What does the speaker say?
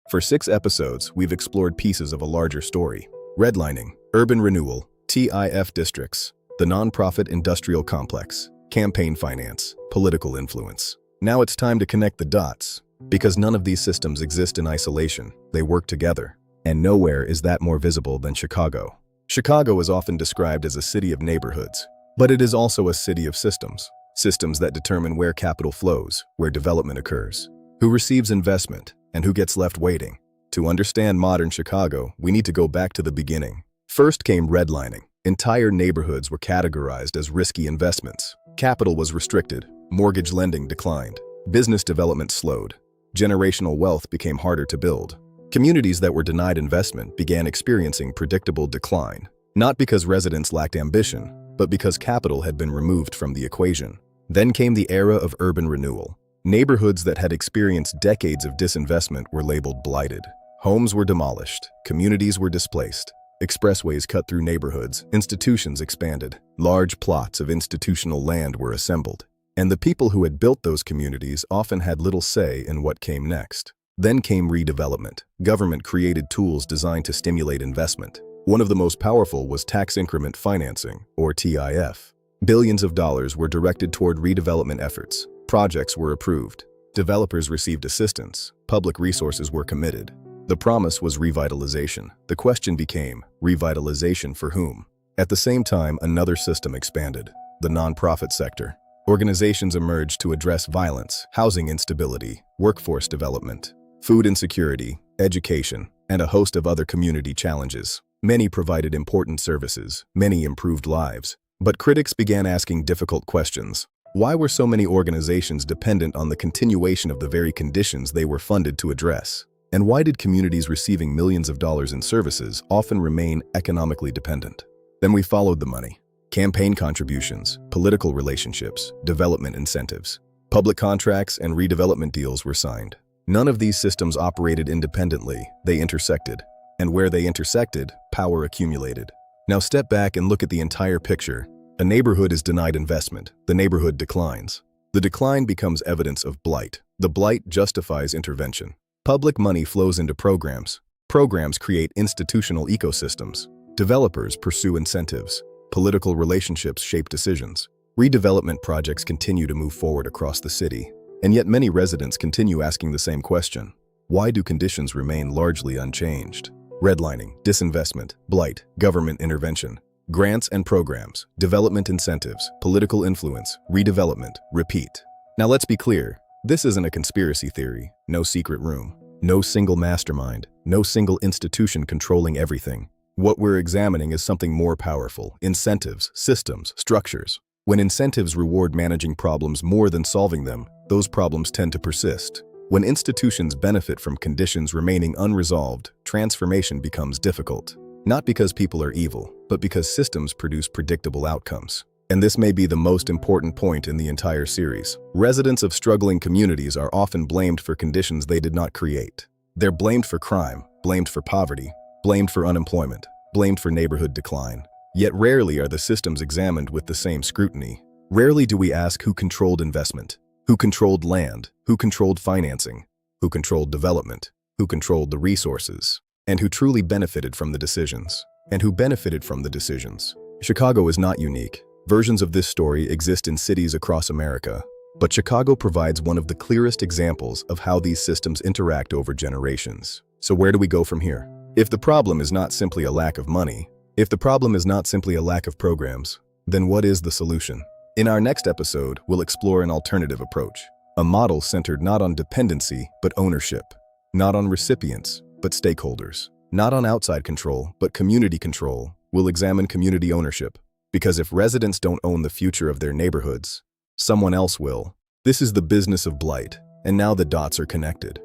For 6 episodes, we've explored pieces of a larger story. Redlining, urban renewal, TIF districts, the nonprofit industrial complex, campaign finance, political influence. Now it's time to connect the dots, because none of these systems exist in isolation. They work together. And nowhere is that more visible than Chicago. Chicago is often described as a city of neighborhoods, but it is also a city of systems. Systems that determine where capital flows, where development occurs, who receives investment, and who gets left waiting. To understand modern Chicago, we need to go back to the beginning. First came redlining. Entire neighborhoods were categorized as risky investments. Capital was restricted, mortgage lending declined, business development slowed, generational wealth became harder to build. Communities that were denied investment began experiencing predictable decline, not because residents lacked ambition, but because capital had been removed from the equation. Then came the era of urban renewal. Neighborhoods that had experienced decades of disinvestment were labeled blighted. Homes were demolished, communities were displaced, expressways cut through neighborhoods, institutions expanded, large plots of institutional land were assembled. And the people who had built those communities often had little say in what came next. Then came redevelopment. Government created tools designed to stimulate investment. One of the most powerful was tax increment financing, or TIF. Billions of dollars were directed toward redevelopment efforts. Projects were approved. Developers received assistance. Public resources were committed. The promise was revitalization. The question became, revitalization for whom? At the same time, another system expanded, the nonprofit sector. Organizations emerged to address violence, housing instability, workforce development, food insecurity, education, and a host of other community challenges. Many provided important services, many improved lives. But critics began asking difficult questions. Why were so many organizations dependent on the continuation of the very conditions they were funded to address? And why did communities receiving millions of dollars in services often remain economically dependent? Then we followed the money. Campaign contributions, political relationships, development incentives, public contracts, and redevelopment deals were signed. None of these systems operated independently, they intersected. And where they intersected, power accumulated. Now step back and look at the entire picture. A neighborhood is denied investment. The neighborhood declines. The decline becomes evidence of blight. The blight justifies intervention. Public money flows into programs. Programs create institutional ecosystems. Developers pursue incentives. Political relationships shape decisions. Redevelopment projects continue to move forward across the city. And yet many residents continue asking the same question. Why do conditions remain largely unchanged? Redlining, disinvestment, blight, government intervention, grants and programs, development incentives, political influence, redevelopment, repeat. Now let's be clear, this isn't a conspiracy theory, no secret room, no single mastermind, no single institution controlling everything. What we're examining is something more powerful: incentives, systems, structures. When incentives reward managing problems more than solving them, those problems tend to persist. When institutions benefit from conditions remaining unresolved, transformation becomes difficult. Not because people are evil, but because systems produce predictable outcomes. And this may be the most important point in the entire series. Residents of struggling communities are often blamed for conditions they did not create. They're blamed for crime, blamed for poverty, blamed for unemployment, blamed for neighborhood decline. Yet rarely are the systems examined with the same scrutiny. Rarely do we ask who controlled investment, who controlled land, who controlled financing, who controlled development, who controlled the resources, and who truly benefited from the decisions. Chicago is not unique. Versions of this story exist in cities across America, but Chicago provides one of the clearest examples of how these systems interact over generations. So where do we go from here? If the problem is not simply a lack of money, if the problem is not simply a lack of programs, then what is the solution? In our next episode, we'll explore an alternative approach, a model centered not on dependency, but ownership, not on recipients, but stakeholders, not on outside control, but community control. We'll examine community ownership, because if residents don't own the future of their neighborhoods, someone else will. This is the business of blight, and now the dots are connected.